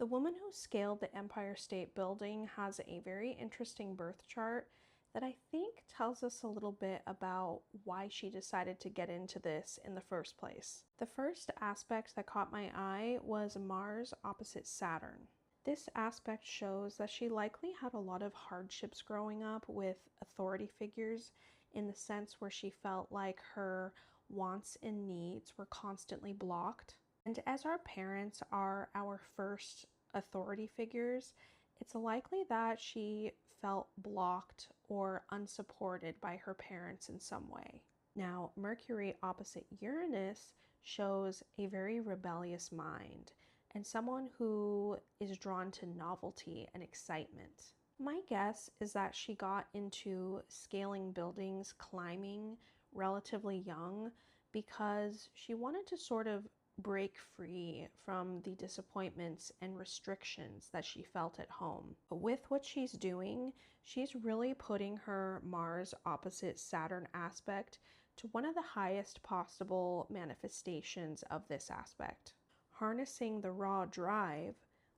The woman who scaled the Empire State Building has a very interesting birth chart that I think tells us a little bit about why she decided to get into this in the first place. The first aspect that caught my eye was Mars opposite Saturn. This aspect shows that she likely had a lot of hardships growing up with authority figures, in the sense where she felt like her wants and needs were constantly blocked. And as our parents are our first authority figures, it's likely that she felt blocked or unsupported by her parents in some way. Now, Mercury opposite Uranus shows a very rebellious mind and someone who is drawn to novelty and excitement. My guess is that she got into scaling buildings, climbing relatively young because she wanted to sort of break free from the disappointments and restrictions that she felt at home. But with what she's doing, she's really putting her Mars opposite Saturn aspect to one of the highest possible manifestations of this aspect. Harnessing the raw drive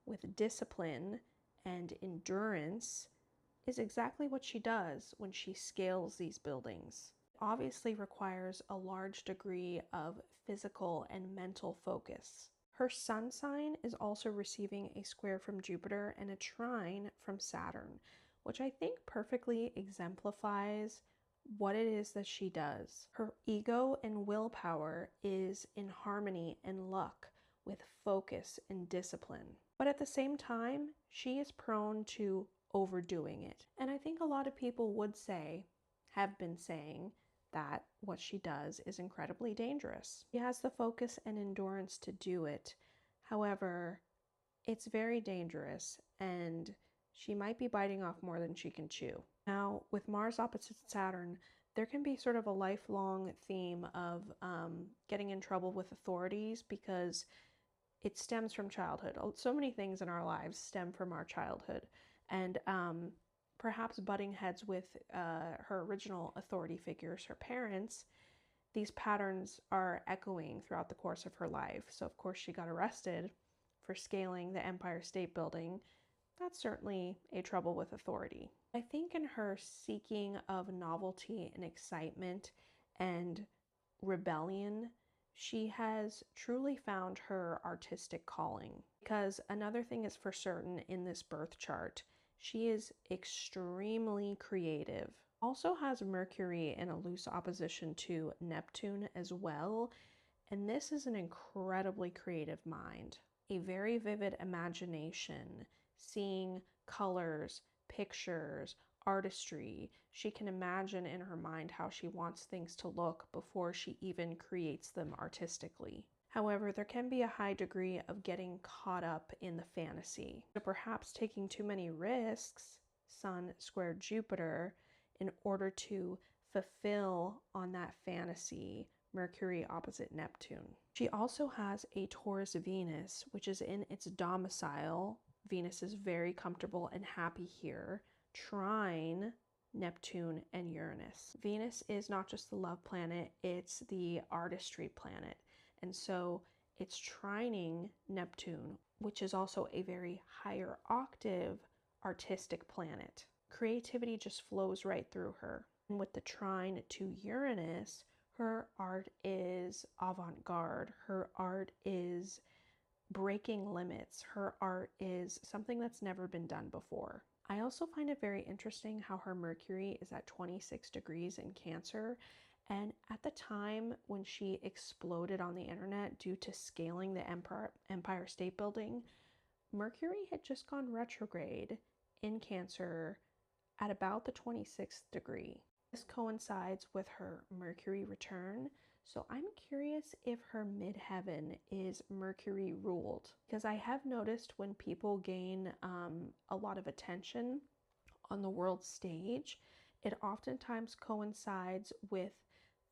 with discipline and endurance is exactly what she does when she scales these buildings. It obviously requires a large degree of physical and mental focus. Her sun sign is also receiving a square from Jupiter and a trine from Saturn, which I think perfectly exemplifies what it is that she does. Her ego and willpower is in harmony and luck with focus and discipline. But at the same time, she is prone to overdoing it. And I think a lot of people would say, have been saying, that what she does is incredibly dangerous. She has the focus and endurance to do it. However, it's very dangerous and she might be biting off more than she can chew. Now, with Mars opposite Saturn, there can be sort of a lifelong theme of getting in trouble with authorities because it stems from childhood. So many things in our lives stem from our childhood. And perhaps butting heads with her original authority figures, her parents, these patterns are echoing throughout the course of her life. So of course she got arrested for scaling the Empire State Building. That's certainly a trouble with authority. I think in her seeking of novelty and excitement and rebellion, she has truly found her artistic calling. Because another thing is for certain in this birth chart, she is extremely creative. Also has Mercury in a loose opposition to Neptune as well, and this is an incredibly creative mind. A very vivid imagination, seeing colors, pictures, artistry. She can imagine in her mind how she wants things to look before she even creates them artistically. However, there can be a high degree of getting caught up in the fantasy. So perhaps taking too many risks, Sun squared Jupiter, in order to fulfill on that fantasy, Mercury opposite Neptune. She also has a Taurus Venus, which is in its domicile. Venus is very comfortable and happy here, trine Neptune and Uranus. Venus is not just the love planet, it's the artistry planet. And so it's trining Neptune, which is also a very higher octave artistic planet. Creativity just flows right through her. And with the trine to Uranus, her art is avant-garde. Her art is breaking limits. Her art is something that's never been done before. I also find it very interesting how her Mercury is at 26 degrees in Cancer. And at the time when she exploded on the internet due to scaling the Empire State Building, Mercury had just gone retrograde in Cancer at about the 26th degree. This coincides with her Mercury return, so I'm curious if her midheaven is Mercury ruled, because I have noticed when people gain a lot of attention on the world stage, it oftentimes coincides with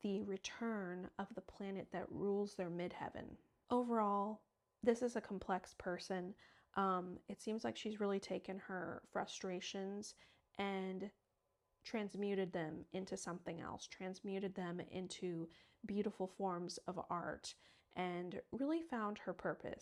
the return of the planet that rules their midheaven. Overall, this is a complex person. It seems like she's really taken her frustrations and transmuted them into something else, transmuted them into beautiful forms of art, and really found her purpose.